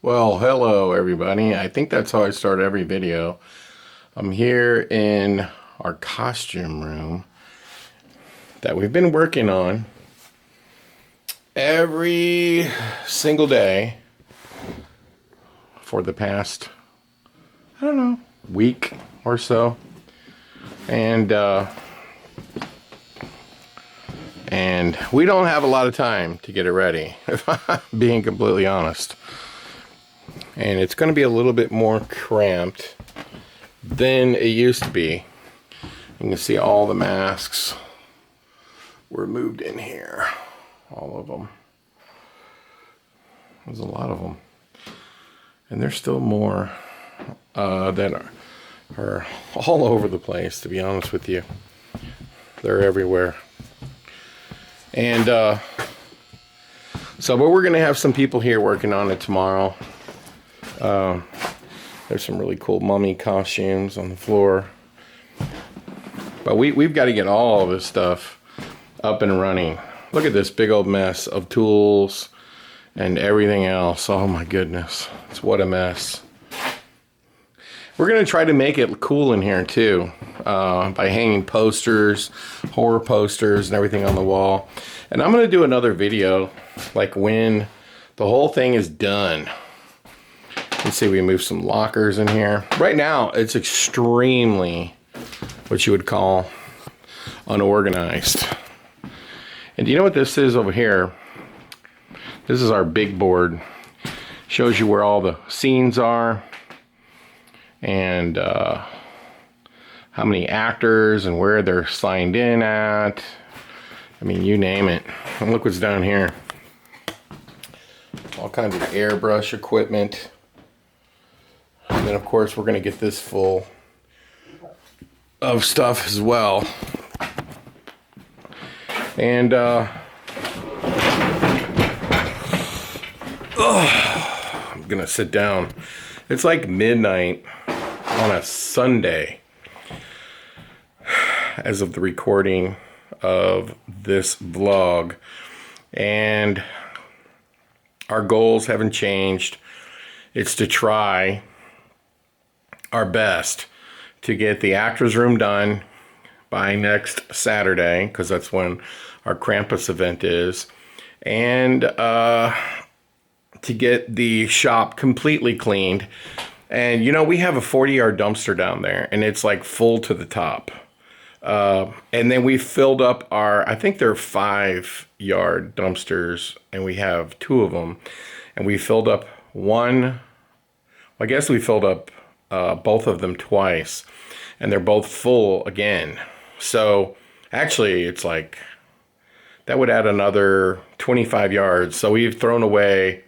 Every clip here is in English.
Well, hello everybody. I think that's how I start every video. I'm here in our costume room that we've been working on every single day for the past, I don't know, week or so. And we don't have a lot of time to get it ready, if I'm being completely honest. And it's going to be a little bit more cramped than it used to be. You can see all the masks were moved in here. All of them. There's a lot of them. And there's still more that are all over the place, to be honest with you. They're everywhere. And but we're going to have some people here working on it tomorrow. There's some really cool mummy costumes on the floor. But we've got to get all of this stuff up and running. Look at this big old mess of tools and everything else. Oh my goodness. What a mess. We're going to try to make it cool in here too. By hanging posters, horror posters and everything on the wall. And I'm going to do another video like when the whole thing is done. Let's see, we move some lockers in here. Right now, it's extremely what you would call unorganized. And do you know what this is over here? This is our big board. Shows you where all the scenes are and how many actors and where they're signed in at. I mean, you name it. And look what's down here. All kinds of airbrush equipment. And then, of course, we're going to get this full of stuff as well. And, I'm going to sit down. It's like midnight on a Sunday as of the recording of this vlog. And our goals haven't changed. It's to try our best to get the actors room done by next Saturday, because that's when our Krampus event is, and to get the shop completely cleaned. And you know, we have a 40-yard dumpster down there, and it's like full to the top. And then we filled up our, I think they're 5-yard dumpsters, and we have 2 of them, and we filled up one. I guess we filled up both of them twice, and they're both full again. So actually it's like that would add another 25 yards. So we've thrown away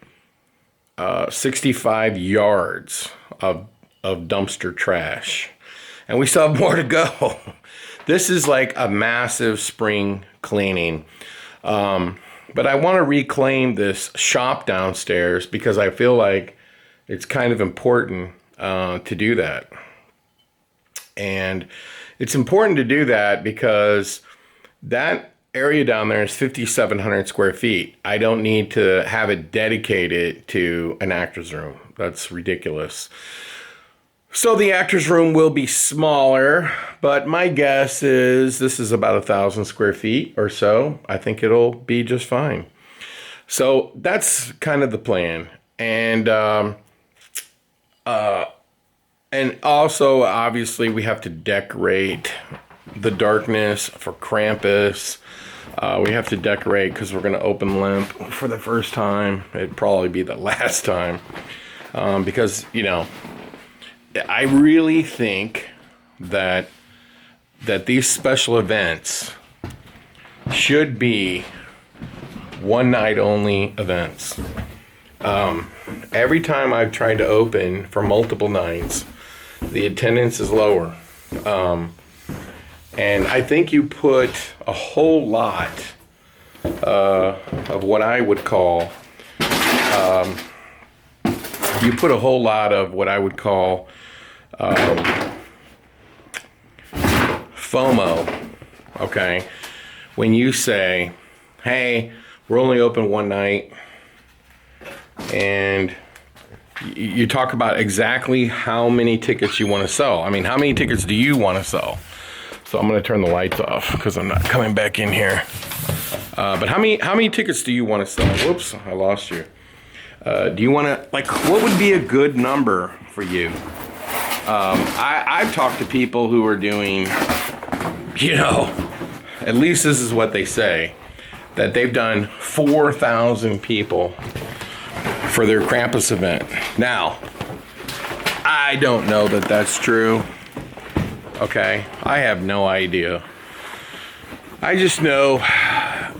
65 yards of dumpster trash, and we still have more to go. This is like a massive spring cleaning. But I want to reclaim this shop downstairs because I feel like it's kind of important to do that. And it's important to do that because that area down there is 5,700 square feet. I don't need to have it dedicated to an actor's room. That's ridiculous. So the actor's room will be smaller, but my guess is this is about 1,000 square feet or so. I think it'll be just fine. So that's kind of the plan. And also, obviously, we have to decorate the darkness for Krampus. We have to decorate because we're going to open Limp for the first time. It'd probably be the last time. Because, you know, I really think that these special events should be one-night only events. Every time I've tried to open for multiple nights, the attendance is lower. And I think you put a whole lot of what I would call FOMO, okay? When you say, hey, we're only open one night, and you talk about exactly how many tickets you want to sell. I mean, how many tickets do you want to sell? So I'm going to turn the lights off because I'm not coming back in here. But how many tickets do you want to sell? Whoops, I lost you. Do you want to, like, what would be a good number for you? I've talked to people who are doing, you know, at least this is what they say, that they've done 4,000 people for their Krampus event. Now, I don't know that that's true. Okay, I have no idea. I just know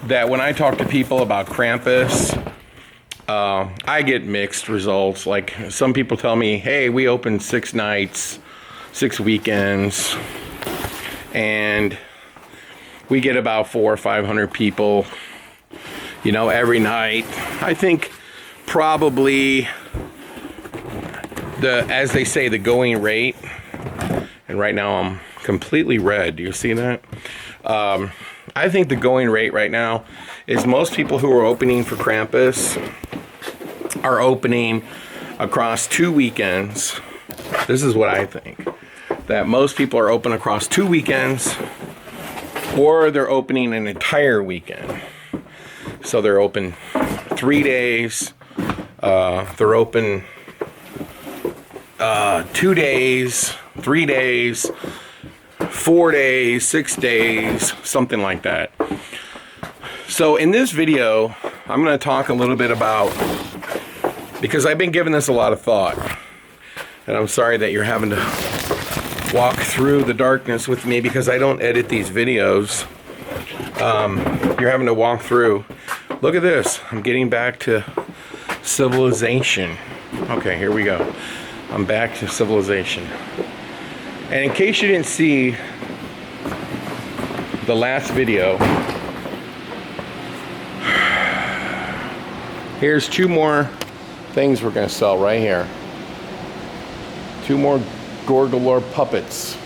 that when I talk to people about Krampus, I get mixed results. Like, some people tell me, hey, we open 6 nights, 6 weekends, and we get about 400 or 500 people, you know, every night. I think probably as they say, the going rate, and right now I'm completely red. Do you see that? I think the going rate right now is most people who are opening for Krampus are opening across 2 weekends. This is what I think. That most people are open across 2 weekends, or they're opening an entire weekend. So they're open 3 days. They're open 2 days, 3 days, 4 days, 6 days, something like that. So in this video, I'm going to talk a little bit about, because I've been giving this a lot of thought, and I'm sorry that you're having to walk through the darkness with me because I don't edit these videos. You're having to walk through. Look at this. I'm getting back to civilization. Okay, here we go. I'm back to civilization. And in case you didn't see the last video, here's 2 more things we're going to sell right here. 2 more Gorgalore puppets.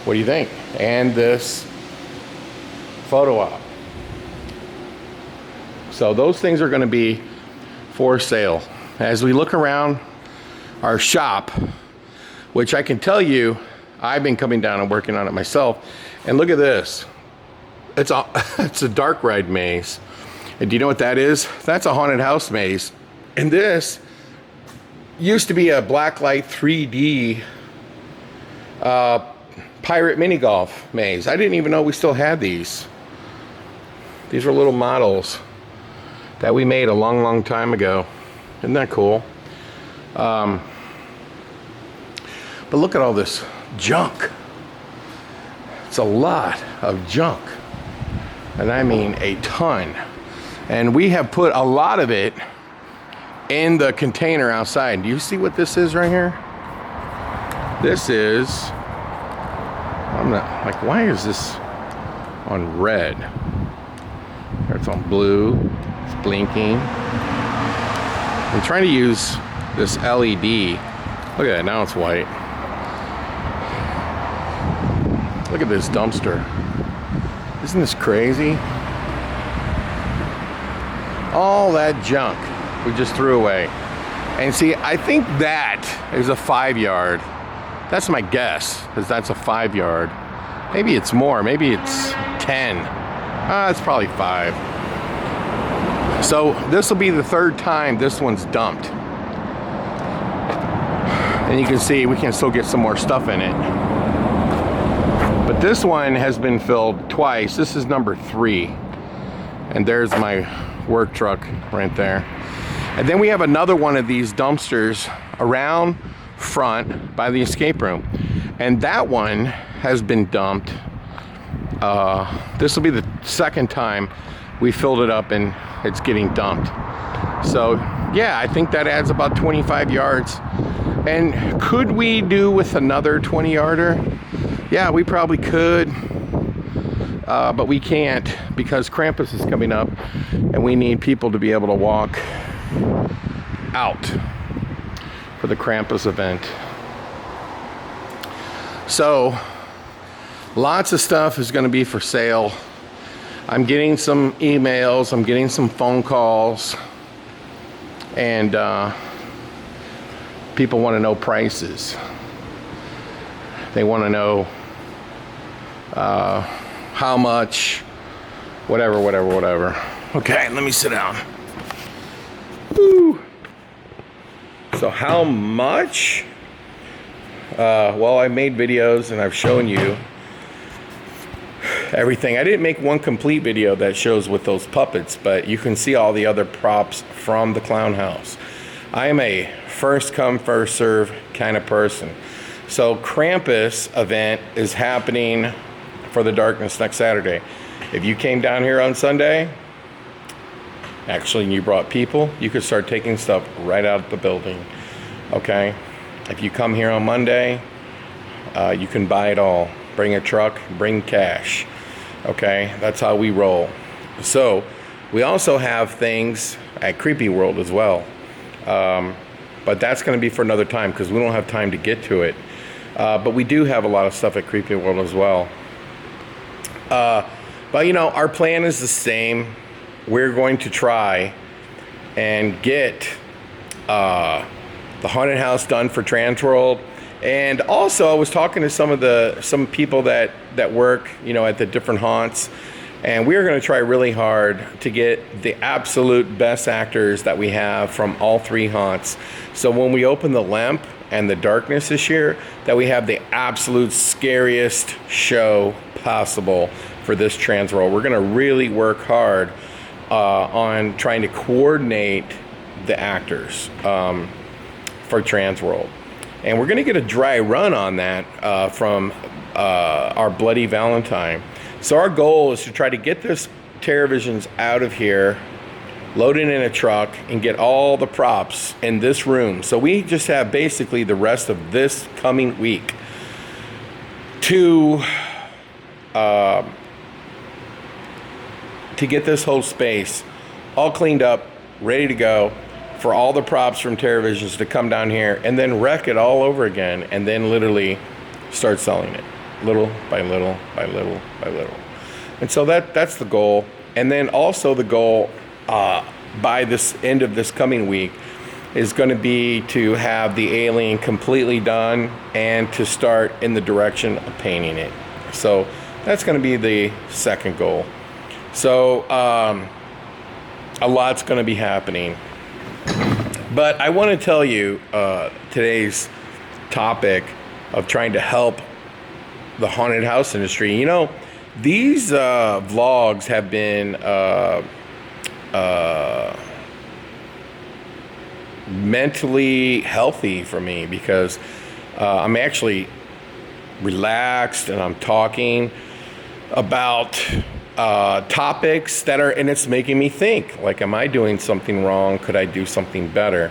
What do you think? And this photo op. So those things are going to be for sale. As we look around our shop, which I can tell you, I've been coming down and working on it myself. And look at this. It's a dark ride maze. And do you know what that is? That's a haunted house maze. And this used to be a blacklight 3D pirate mini golf maze. I didn't even know we still had these. These were little models that we made a long time ago. Isn't that cool? But look at all this junk. It's a lot of junk. And I mean a ton. And we have put a lot of it in the container outside. Do you see what this is right here? This is, I'm not, like, why is this on red? It's on blue, it's blinking. I'm trying to use this LED. Look at that, now it's white. Look at this dumpster. Isn't this crazy? All that junk we just threw away. And see, I think that is a 5-yard. That's my guess, because that's a 5-yard. Maybe it's more, maybe it's 10. It's probably 5. So this will be the 3rd time this one's dumped. And you can see we can still get some more stuff in it. But this one has been filled twice. This is number 3. And there's my work truck right there. And then we have another one of these dumpsters around front by the escape room. And that one has been dumped. This will be the 2nd time we filled it up and it's getting dumped. So yeah, I think that adds about 25 yards. And could we do with another 20-yarder? Yeah, we probably could. But we can't, because Krampus is coming up and we need people to be able to walk out for the Krampus event. So lots of stuff is going to be for sale. I'm getting some emails, I'm getting some phone calls. And people want to know prices. They want to know how much, whatever. Okay, let me sit down. Woo. So how much? Well, I made videos and I've shown you everything. I didn't make one complete video that shows with those puppets, but you can see all the other props from the clown house. I am a first come, first serve kind of person. So Krampus event is happening for the darkness next Saturday. If you came down here on Sunday, actually, and you brought people, you could start taking stuff right out of the building, okay? If you come here on Monday, you can buy it all. Bring a truck, bring cash, okay? That's how we roll. So, we also have things at Creepy World as well. But that's gonna be for another time because we don't have time to get to it. But we do have a lot of stuff at Creepy World as well. But you know, our plan is the same. We're going to try and get the haunted house done for Hauntworld. And also I was talking to some people that work, you know, at the different haunts, and we're going to try really hard to get the absolute best actors that we have from all three haunts. So when we open the Lamp and the Darkness this year, that we have the absolute scariest show possible for this Hauntworld. We're going to really work hard on trying to coordinate the actors for Hauntworld. And we're going to get a dry run on that from our Bloody Valentine. So our goal is to try to get this TerrorVisions out of here, load it in a truck, and get all the props in this room. So we just have basically the rest of this coming week to get this whole space all cleaned up, ready to go, for all the props from TerrorVisions to come down here and then wreck it all over again, and then literally start selling it little by little by little by little. And so that's the goal. And then also the goal by this end of this coming week is going to be to have the alien completely done and to start in the direction of painting it. So that's going to be the second goal. So a lot's going to be happening. But I want to tell you today's topic of trying to help the haunted house industry. You know, these vlogs have been mentally healthy for me because I'm actually relaxed and I'm talking about topics that are, and it's making me think, like, am I doing something wrong? Could I do something better?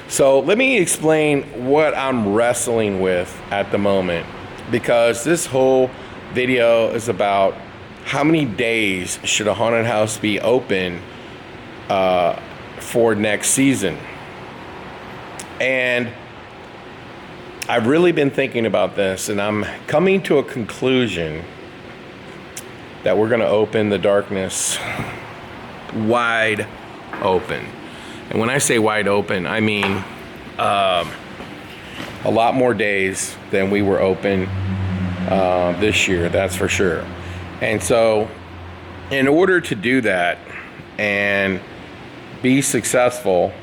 So let me explain what I'm wrestling with at the moment, because this whole video is about how many days should a haunted house be open for next season. And I've really been thinking about this, and I'm coming to a conclusion that we're going to open the Darkness wide open. And when I say wide open, I mean a lot more days than we were open this year, that's for sure. And so in order to do that and be successful,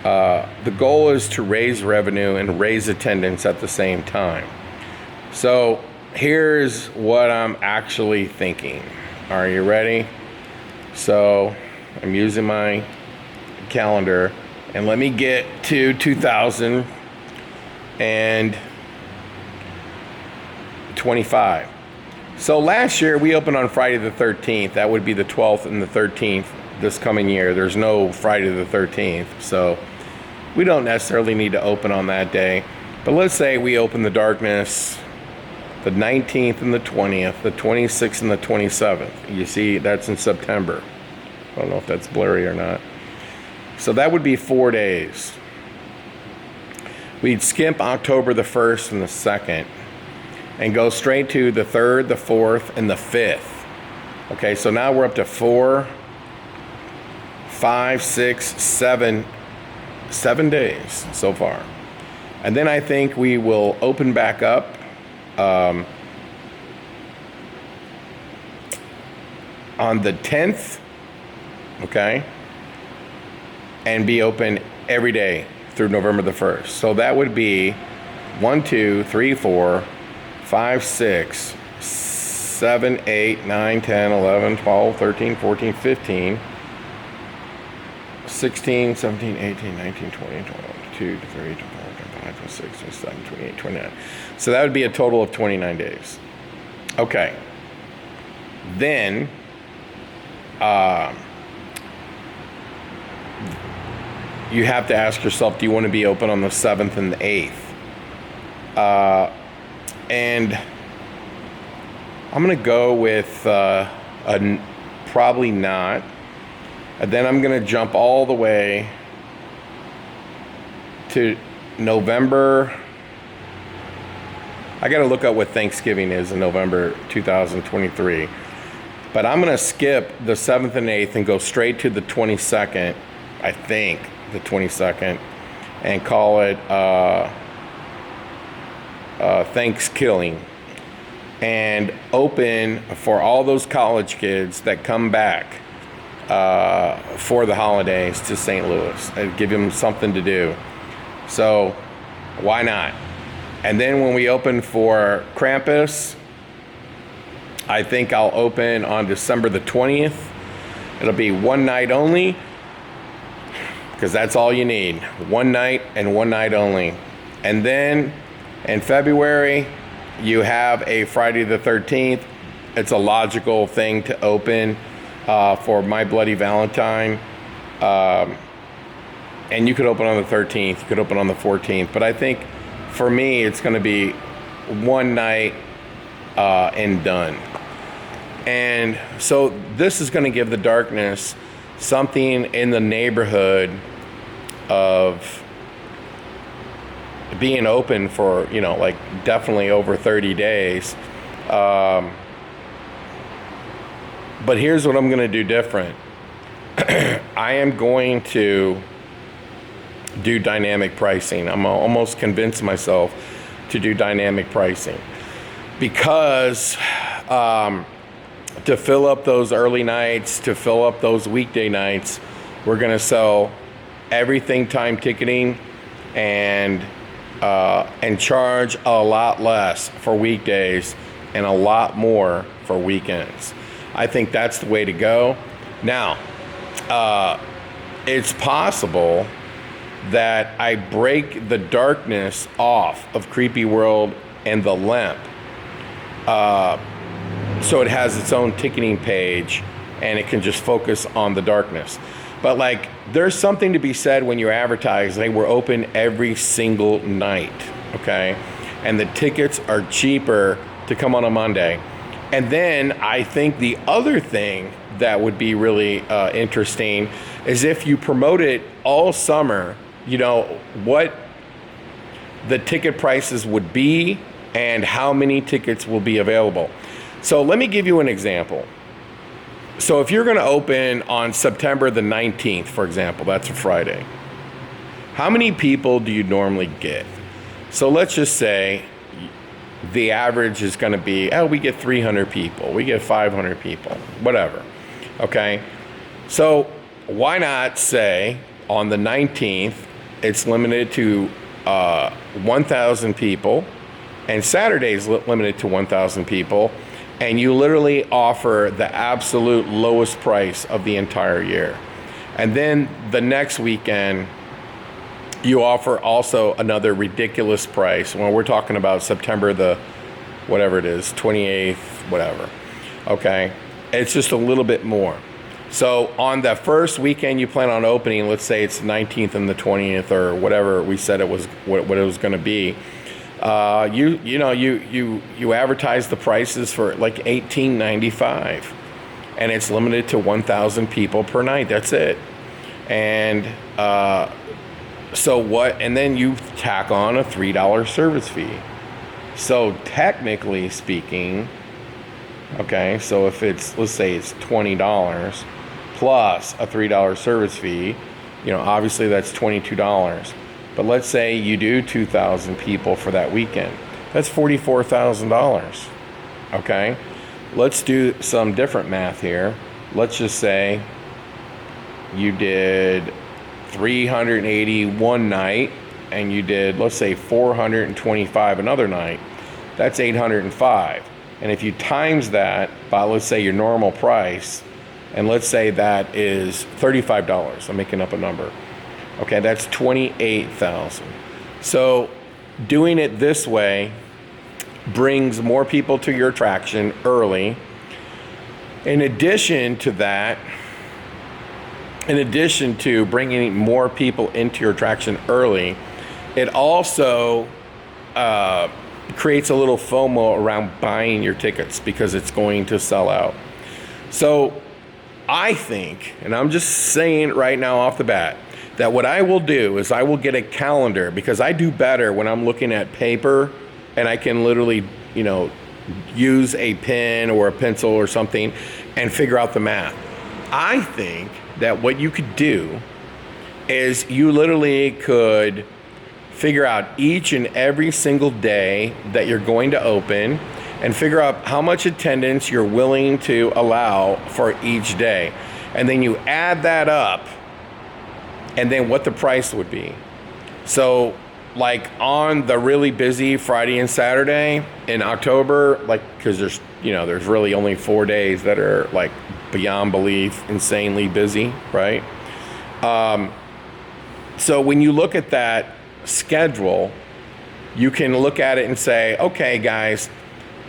the goal is to raise revenue and raise attendance at the same time. So here's what I'm actually thinking. Are you ready? So I'm using my calendar, and let me get to 2025. So last year we opened on Friday the 13th. That would be the 12th and the 13th this coming year. There's no Friday the 13th, so we don't necessarily need to open on that day. But let's say we open the Darkness the 19th and the 20th, the 26th and the 27th. You see, that's in September. I don't know if that's blurry or not. So that would be 4 days. We'd skip October the 1st and the 2nd and go straight to the 3rd, the 4th, and the 5th. Okay, so now we're up to four 5, 6, 7 days so far. And then I think we will open back up on the 10th, okay, and be open every day through November the 1st. So that would be 1, 2, 3, 4, 5, 6, 7, 8, 9, 10, 11, 12, 13, 14, 15, 16, 17, 18, 19, 20, 22, 23, 24, 25, 26, 27, 28, 29. So that would be a total of 29 days. Okay. Then, you have to ask yourself, do you want to be open on the 7th and the 8th? And I'm going to go with probably not. And then I'm going to jump all the way to November. I got to look up what Thanksgiving is in November 2023. But I'm going to skip the 7th and 8th and go straight to the 22nd, I think, the 22nd, and call it Thanksgiving. And open for all those college kids that come back for the holidays to St. Louis and give them something to do. So why not? And then when we open for Krampus, I think I'll open on December the 20th. It'll be one night only, because that's all you need. One night and one night only. And then in February, you have a Friday the 13th. It's a logical thing to open for My Bloody Valentine. And you could open on the 13th. You could open on the 14th. But I think for me, it's going to be one night and done. And so this is going to give the darkness something in the neighborhood of being open for, like definitely over 30 days. But here's what I'm going to do different. I am going to do dynamic pricing. I'm almost convinced myself to do dynamic pricing because to fill up those early nights, to fill up those weekday nights, we're going to sell everything time ticketing and charge a lot less for weekdays and a lot more for weekends. I think that's the way to go. Now, it's possible that I break the darkness off of Creepy World and the Limp. So it has its own ticketing page and it can just focus on the darkness. But like, there's something to be said when you advertise, hey, we're open every single night, okay? And the tickets are cheaper to come on a Monday. And then I think the other thing that would be really interesting is if you promote it all summer, what the ticket prices would be and how many tickets will be available. So let me give you an example. So if you're going to open on September the 19th, for example, that's a Friday, how many people do you normally get? So let's just say the average is going to be, we get 300 people, we get 500 people, whatever. Okay. So why not say on the 19th, it's limited to 1,000 people, and Saturday's limited to 1,000 people, and you literally offer the absolute lowest price of the entire year. And then the next weekend, you offer also another ridiculous price. When we're talking about September the, whatever it is, 28th, whatever. Okay. It's just a little bit more. So on the first weekend you plan on opening, let's say it's the 19th and the 20th or whatever we said it was, what it was going to be. You advertise the prices for like $18.95, and it's limited to 1,000 people per night. That's it. And so what? And then you tack on a $3 service fee. So technically speaking, okay, so if it's, let's say it's $20, plus a $3 service fee, you know, obviously that's $22. But let's say you do 2,000 people for that weekend. That's $44,000. Okay? Let's do some different math here. Let's just say you did 380 one night and you did, let's say, 425 another night. That's 805. And if you times that by, let's say, your normal price, and let's say that is $35. I'm making up a number. Okay, that's $28,000. So doing it this way brings more people to your attraction early. In addition to that, in addition to bringing more people into your attraction early, it also creates a little FOMO around buying your tickets because it's going to sell out. So I think, and I'm just saying right now off the bat, that what I will do is I will get a calendar, because I do better when I'm looking at paper and I can literally, you know, use a pen or a pencil or something and figure out the math. I think that what you could do is you literally could figure out each and every single day that you're going to open and figure out how much attendance you're willing to allow for each day. And then you add that up and then what the price would be. So like on the really busy Friday and Saturday in October, like, because there's, you know, there's really only 4 days that are like beyond belief, insanely busy, right? So when you look at that schedule, you can look at it and say, okay, guys,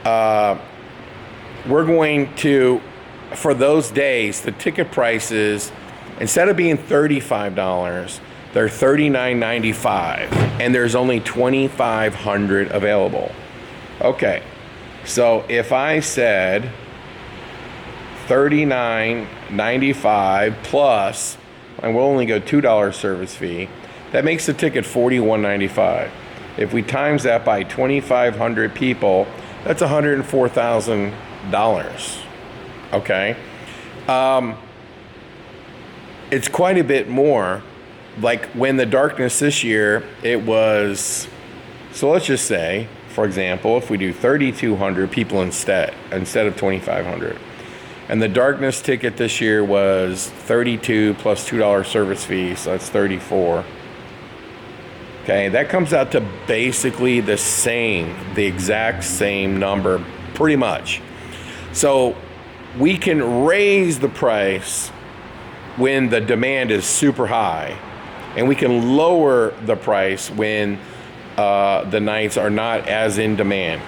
we're going to, for those days, the ticket prices, instead of being $35, they're $39.95, and there's only 2,500 available. Okay, so if I said $39.95 plus, and we'll only go $2 service fee, that makes the ticket $41.95. If we times that by 2,500 people, that's $104,000. Okay, it's quite a bit more. Like when the darkness this year, it was, so let's just say, for example, if we do 3,200 people instead of 2,500, and the darkness ticket this year was 32 plus $2 service fee, so that's 34. Okay, that comes out to basically the exact same number, pretty much. So we can raise the price when the demand is super high, and we can lower the price when the nights are not as in demand.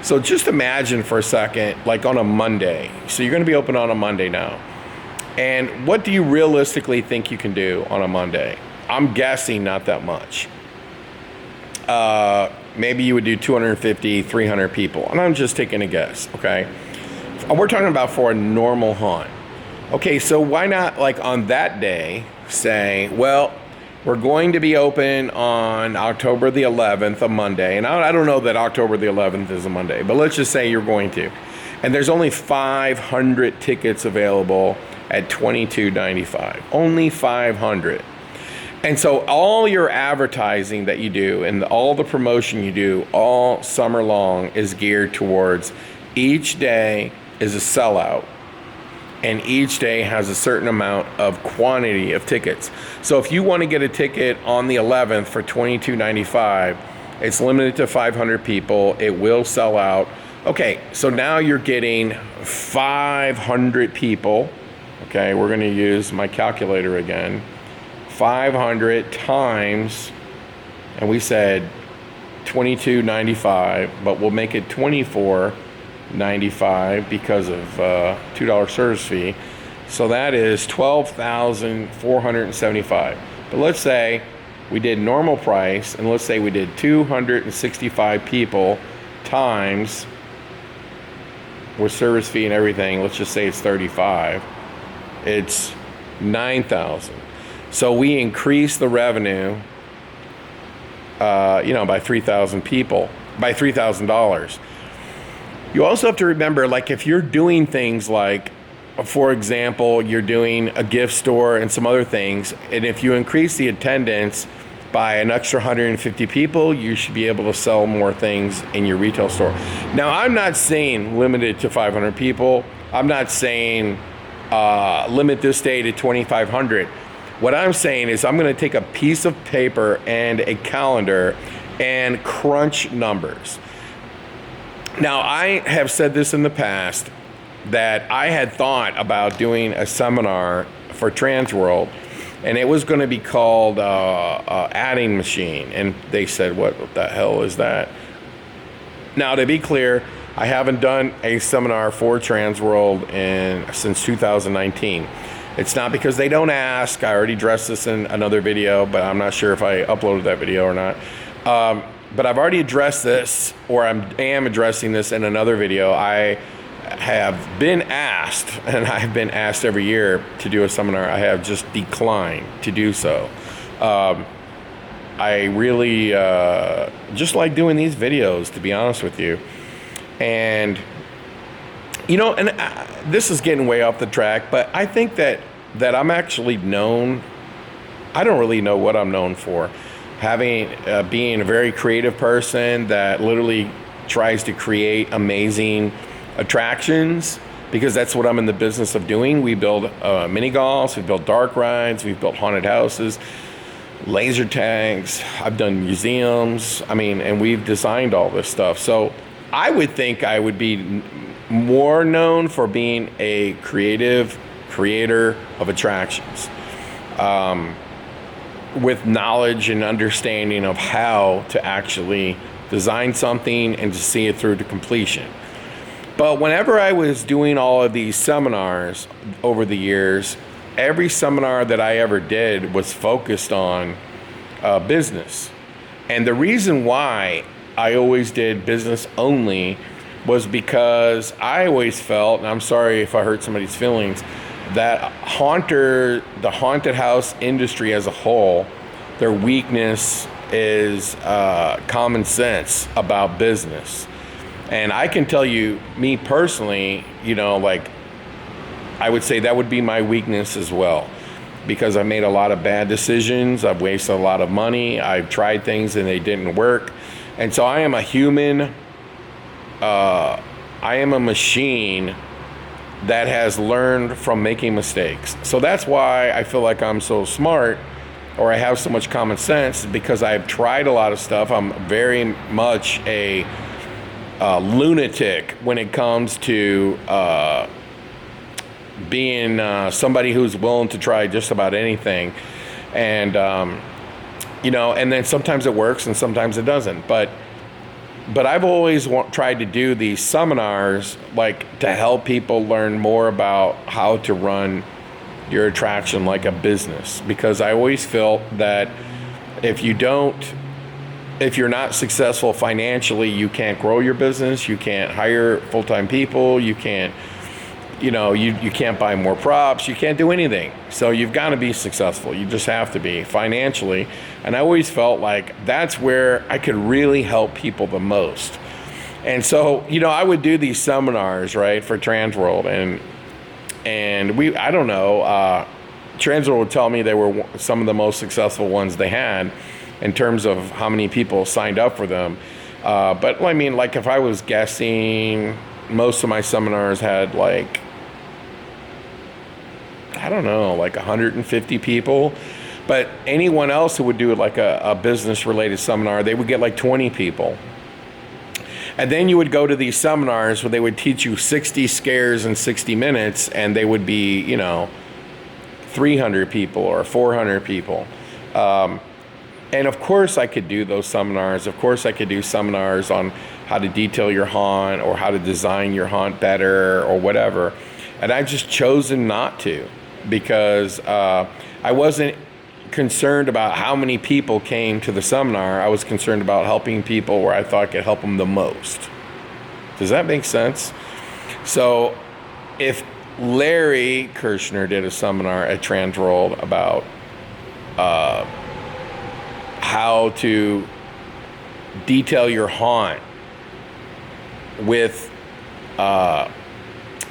So just imagine for a second, like on a Monday. So you're going to be open on a Monday now. And what do you realistically think you can do on a Monday? I'm guessing not that much. Maybe you would do 250, 300 people. And I'm just taking a guess, okay? We're talking about for a normal haunt. Okay, so why not, like on that day, say, well, we're going to be open on October the 11th, a Monday. And I don't know that October the 11th is a Monday, but let's just say you're going to. And there's only 500 tickets available at $22.95. Only 500. And so all your advertising that you do and all the promotion you do all summer long is geared towards each day is a sellout. And each day has a certain amount of quantity of tickets. So if you want to get a ticket on the 11th for $22.95, it's limited to 500 people. It will sell out. Okay, so now you're getting 500 people. Okay, we're going to use my calculator again. 500 times, and we said $22.95, but we'll make it $24.95 because of $2 service fee. So that is $12,475. But let's say we did normal price, and let's say we did 265 people times with service fee and everything. Let's just say it's 35. It's 9,000. So we increase the revenue, by 3,000 people, by $3,000. You also have to remember, like, if you're doing things like for example, you're doing a gift store and some other things, and if you increase the attendance by an extra 150 people, you should be able to sell more things in your retail store. Now, I'm not saying limited to 500 people. I'm not saying limit this day to 2,500. What I'm saying is I'm going to take a piece of paper and a calendar and crunch numbers. Now, I have said this in the past that I had thought about doing a seminar for Transworld, and it was going to be called Adding Machine. And they said, what the hell is that? Now, to be clear, I haven't done a seminar for Transworld since 2019. It's not because they don't ask. I already addressed this in another video, but I'm not sure if I uploaded that video or not. But I've already addressed this, or I am addressing this in another video. I have been asked, and I've been asked every year to do a seminar. I have just declined to do so. I really just like doing these videos, to be honest with you. And, you know, and this is getting way off the track, but I think that I'm actually known. I don't really know what I'm known for. Being a very creative person that literally tries to create amazing attractions, because that's what I'm in the business of doing. We build mini golfs, we build dark rides, we've built haunted houses, laser tags, I've done museums, and we've designed all this stuff. So I would think I would be more known for being a creative creator of attractions, with knowledge and understanding of how to actually design something and to see it through to completion. But whenever I was doing all of these seminars over the years, every seminar that I ever did was focused on business. And the reason why I always did business only was because I always felt, and I'm sorry if I hurt somebody's feelings, that the haunted house industry as a whole, their weakness is common sense about business. And I can tell you, me personally, I would say that would be my weakness as well, because I made a lot of bad decisions. I've wasted a lot of money. I've tried things and they didn't work. And so I am a human. I am a machine that has learned from making mistakes. So that's why I feel like I'm so smart, or I have so much common sense, because I've tried a lot of stuff. I'm very much a lunatic when it comes to being somebody who's willing to try just about anything. And, and then sometimes it works and sometimes it doesn't. But I've always tried to do these seminars to help people learn more about how to run your attraction like a business, because I always felt that if you're not successful financially, you can't grow your business, you can't hire full-time people, you can't you can't buy more props, you can't do anything. So you've got to be successful. You just have to be financially. And I always felt like that's where I could really help people the most. And so, I would do these seminars, right, for Transworld, and I don't know, Transworld would tell me they were some of the most successful ones they had in terms of how many people signed up for them. But if I was guessing, most of my seminars had 150 people. But anyone else who would do a business related seminar, they would get 20 people. And then you would go to these seminars where they would teach you 60 scares in 60 minutes, and they would be 300 people or 400 people. And of course I could do those seminars. Of course I could do seminars on how to detail your haunt or how to design your haunt better or whatever. And I've just chosen not to, because I wasn't concerned about how many people came to the seminar. I was concerned about helping people where I thought I could help them the most. Does that make sense? So if Larry Kirshner did a seminar at Transworld about how to detail your haunt with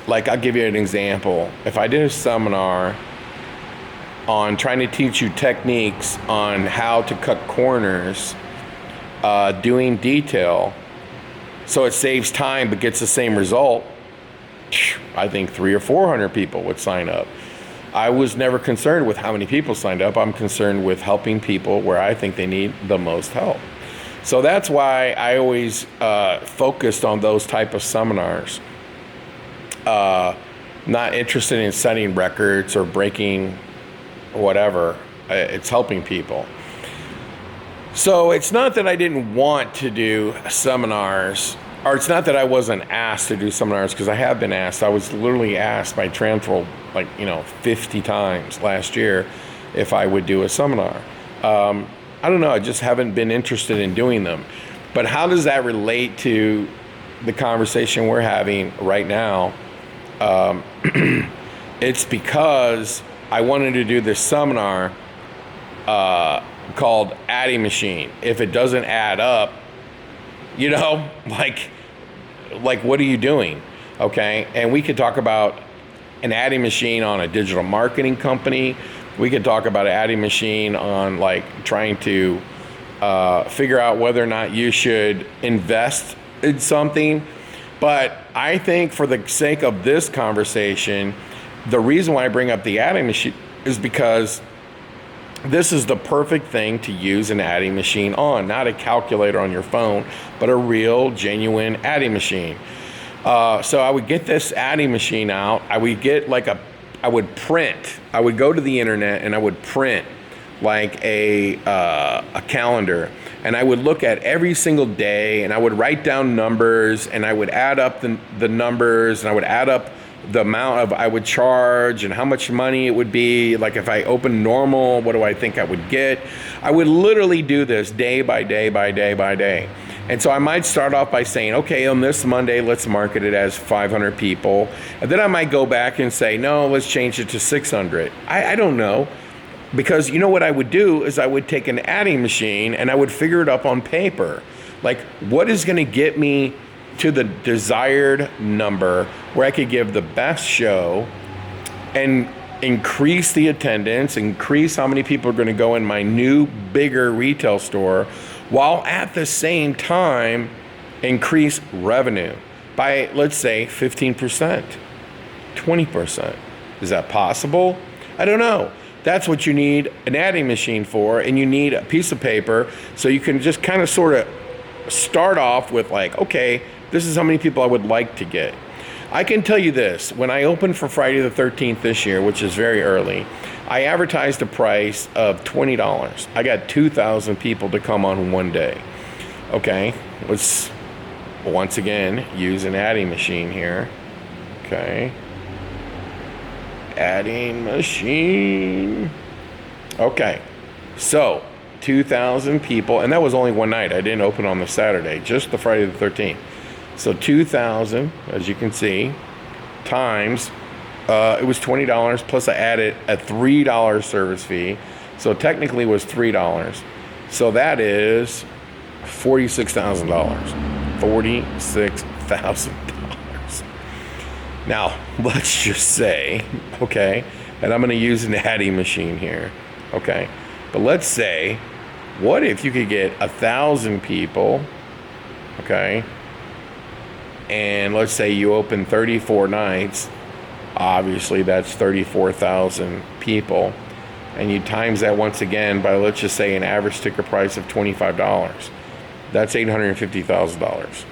like, I'll give you an example. If I did a seminar on trying to teach you techniques on how to cut corners, doing detail, so it saves time but gets the same result, I think 300 or 400 people would sign up. I was never concerned with how many people signed up. I'm concerned with helping people where I think they need the most help. So that's why I always focused on those type of seminars. Not interested in setting records or breaking whatever. It's helping people. So it's not that I didn't want to do seminars, or it's not that I wasn't asked to do seminars, because I have been asked. I was literally asked by Transworld 50 times last year if I would do a seminar. I don't know, I just haven't been interested in doing them. But how does that relate to the conversation we're having right now? It's because I wanted to do this seminar called Adding Machine. If it doesn't add up, like what are you doing? Okay, and we could talk about an adding machine on a digital marketing company. We could talk about an adding machine on trying to figure out whether or not you should invest in something. But I think for the sake of this conversation, the reason why I bring up the adding machine is because this is the perfect thing to use an adding machine on, not a calculator on your phone, but a real, genuine adding machine. So I would get this adding machine out. I would go to the internet and I would print a calendar, and I would look at every single day, and I would write down numbers, and I would add up the numbers, and I would add up the amount I would charge and how much money it would be. Like if I open normal, what do I think I would get? I would literally do this day by day by day by day. And so I might start off by saying, okay, on this Monday, let's market it as 500 people. And then I might go back and say, no, let's change it to 600. I don't know. Because you know what I would do is I would take an adding machine and I would figure it up on paper. Like, what is going to get me to the desired number where I could give the best show and increase the attendance, increase how many people are going to go in my new, bigger retail store, while at the same time increase revenue by, let's say, 15%, 20%. Is that possible? I don't know. That's what you need an adding machine for, and you need a piece of paper so you can just kind of sort of start off with okay, this is how many people I would like to get. I can tell you this, when I opened for Friday the 13th this year, which is very early, I advertised a price of $20. I got 2,000 people to come on one day. Okay, let's once again use an adding machine here. Okay. Adding machine. Okay, so 2,000 people, and that was only one night. I didn't open on the Saturday, just the Friday the 13th. So 2,000, as you can see, times, it was $20, plus I added a $3 service fee. So technically it was $3. So that is $46,000. $46,000. Now, let's just say, okay, and I'm going to use an adding machine here, okay, but let's say, what if you could get 1,000 people, okay, and let's say you open 34 nights, obviously that's 34,000 people, and you times that once again by, let's just say, an average ticket price of $25. That's $850,000.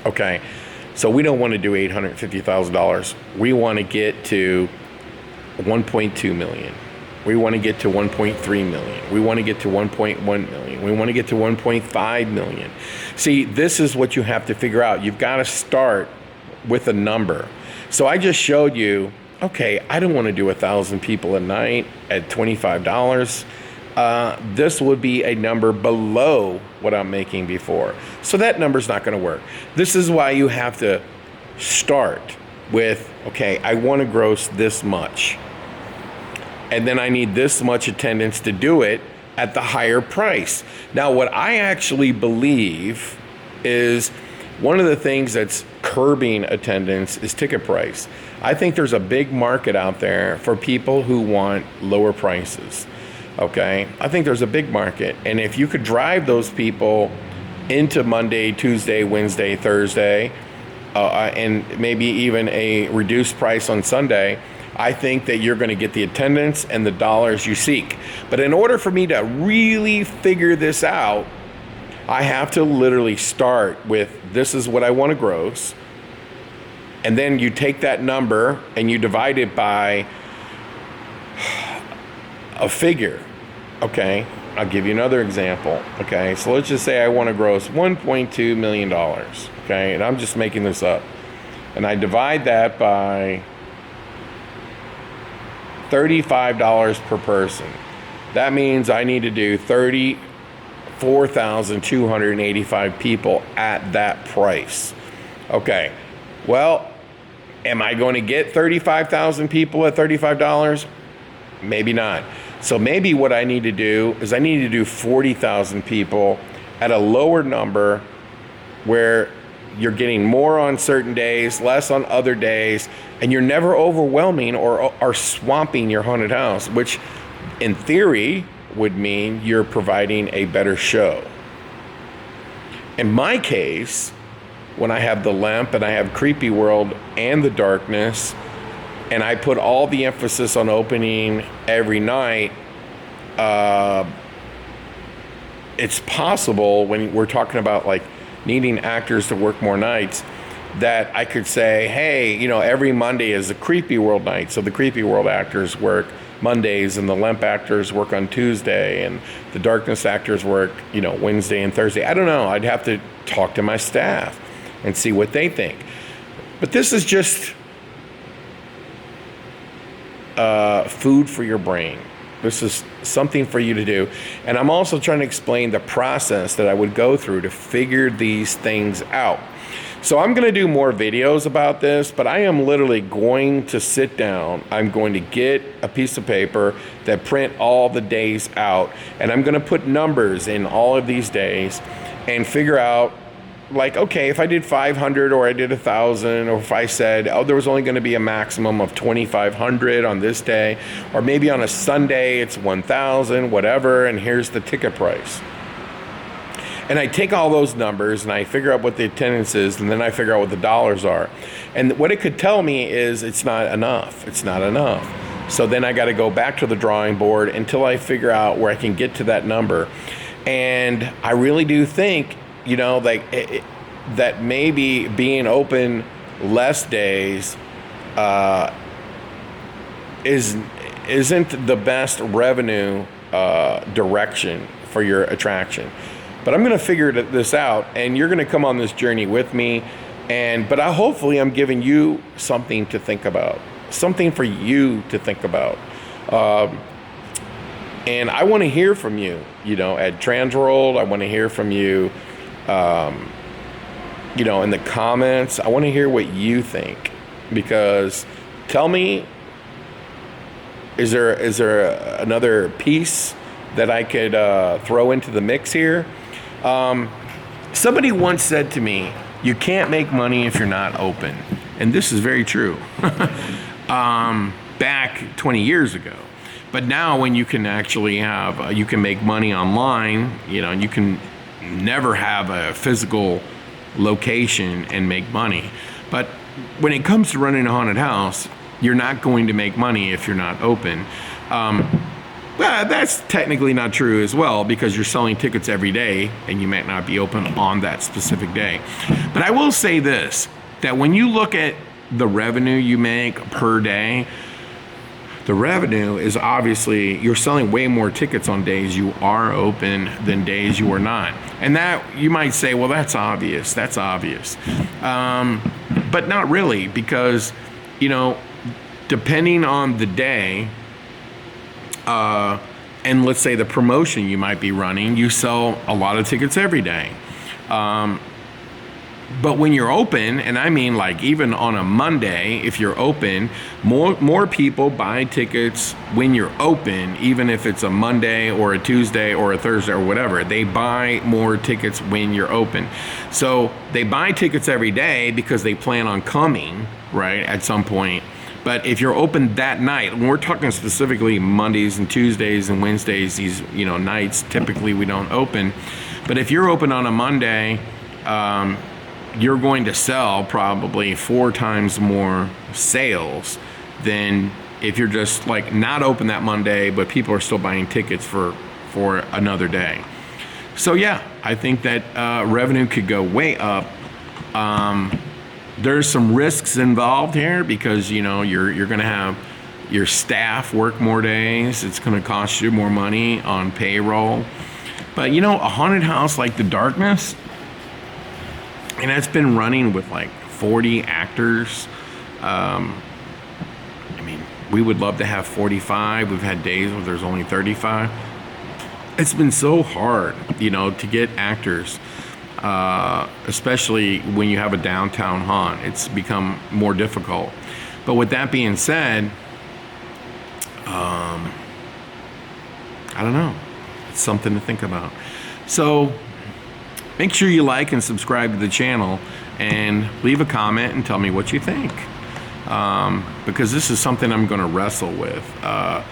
Okay, so we don't want to do $850,000. We want to get to 1.2 million. We want to get to 1.3 million. We want to get to 1.1 million. We want to get to 1.5 million. See, this is what you have to figure out. You've got to start with a number. So I just showed you, okay, I don't want to do 1,000 people a night at $25. This would be a number below what I'm making before. So that number's not going to work. This is why you have to start with, okay, I want to gross this much. And then I need this much attendance to do it at the higher price. Now, what I actually believe is One of the things that's curbing attendance is ticket price. I think there's a big market out there for people who want lower prices. Okay, I think there's a big market, and if you could drive those people into Monday, Tuesday, Wednesday, Thursday, and maybe even a reduced price on Sunday, I think that you're going to get the attendance and the dollars you seek. But in order for me to really figure this out, I have to literally start with, this is what I want to gross, and then you take that number and you divide it by a figure. Okay, I'll give you another example. Okay, so let's just say I want to gross $1.2 million. Okay, and I'm just making this up. And I divide that by $35 per person. That means I need to do 34,285 people at that price. Okay, well, am I going to get 35,000 people at $35? Maybe not. So maybe what I need to do is I need to do 40,000 people at a lower number where you're getting more on certain days, less on other days, and you're never overwhelming or swamping your haunted house, which in theory would mean you're providing a better show. In my case, when I have the lamp and I have Creepy World and the darkness, and I put all the emphasis on opening every night, it's possible when we're talking about like needing actors to work more nights, that I could say, hey, you know, every Monday is the Creepy World night, so the Creepy World actors work Mondays and the Lamp actors work on Tuesday and the Darkness actors work, you know, Wednesday and Thursday. I don't know. I'd have to talk to my staff and see what they think. But this is just food for your brain. This is something for you to do. And I'm also trying to explain the process that I would go through to figure these things out. So I'm going to do more videos about this, but I am literally going to sit down. I'm going to get a piece of paper that print all the days out, and I'm going to put numbers in all of these days and figure out, like, okay, if I did 500 or I did 1,000, or if I said, oh, there was only going to be a maximum of 2,500 on this day, or maybe on a Sunday it's 1,000, whatever, and here's the ticket price. And I take all those numbers and I figure out what the attendance is, and then I figure out what the dollars are. And what it could tell me is it's not enough. It's not enough. So then I got to go back to the drawing board until I figure out where I can get to that number. And I really do think, you know, like that maybe being open less days isn't the best revenue direction for your attraction. But I'm going to figure this out, and you're going to come on this journey with me. But hopefully I'm giving you something to think about, something for you to think about. And I want to hear from you, you know, at Transworld. I want to hear from you, you know, in the comments. I want to hear what you think, because tell me, is there another piece that I could throw into the mix here? Somebody once said to me, you can't make money if you're not open. And this is very true. Back 20 years ago. But now when you can actually have, you can make money online, you know, you can never have a physical location and make money. But when it comes to running a haunted house, you're not going to make money if you're not open. Well, that's technically not true as well, because you're selling tickets every day and you might not be open on that specific day. But I will say this, that when you look at the revenue you make per day, the revenue is obviously, you're selling way more tickets on days you are open than days you are not. And that, you might say, well, that's obvious. But not really, because, you know, depending on the day, and let's say the promotion you might be running, you sell a lot of tickets every day. But when you're open, and I mean like even on a Monday, if you're open, more people buy tickets when you're open, even if it's a Monday or a Tuesday or a Thursday or whatever. They buy more tickets when you're open. So they buy tickets every day because they plan on coming, right, at some point. But if you're open that night, and we're talking specifically Mondays and Tuesdays and Wednesdays, these nights, typically we don't open. But if you're open on a Monday, you're going to sell probably 4 times more sales than if you're just like not open that Monday, but people are still buying tickets for another day. So yeah, I think that revenue could go way up. There's some risks involved here because you're going to have your staff work more days. It's going to cost you more money on payroll. But a haunted house like the Darkness, and it's been running with like 40 actors. I mean, we would love to have 45. We've had days where there's only 35. It's been so hard, to get actors, especially when you have a downtown haunt. It's become more difficult. But with that being said, I don't know. It's something to think about. So make sure you like and subscribe to the channel and leave a comment and tell me what you think. Because this is something I'm going to wrestle with. And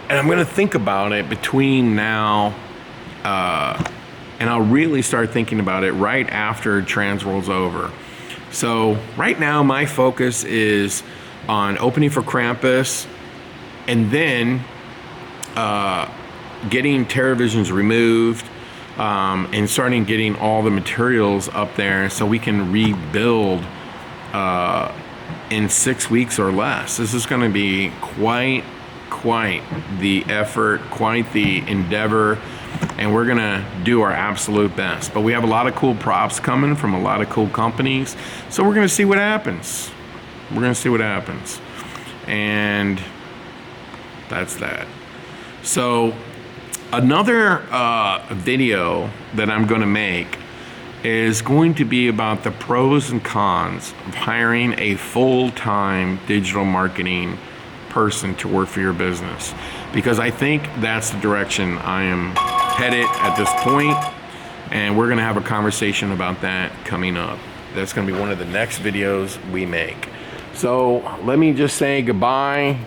I'm going to think about it between now and I'll really start thinking about it right after Transworld's over. So right now my focus is on opening for Krampus and then getting TerraVisions removed, and starting getting all the materials up there so we can rebuild in 6 weeks or less. This is going to be quite the effort, quite the endeavor, and we're going to do our absolute best. But we have a lot of cool props coming from a lot of cool companies, so we're going to see what happens. We're going to see what happens. And that's that. So another video that I'm going to make is going to be about the pros and cons of hiring a full-time digital marketing person to work for your business, because I think that's the direction I am headed at this point, and we're going to have a conversation about that coming up. That's going to be one of the next videos we make. So let me just say goodbye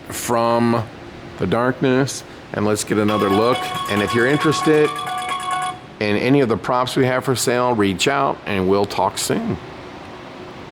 from the Darkness, and let's get another look. And if you're interested in any of the props we have for sale, reach out and we'll talk soon.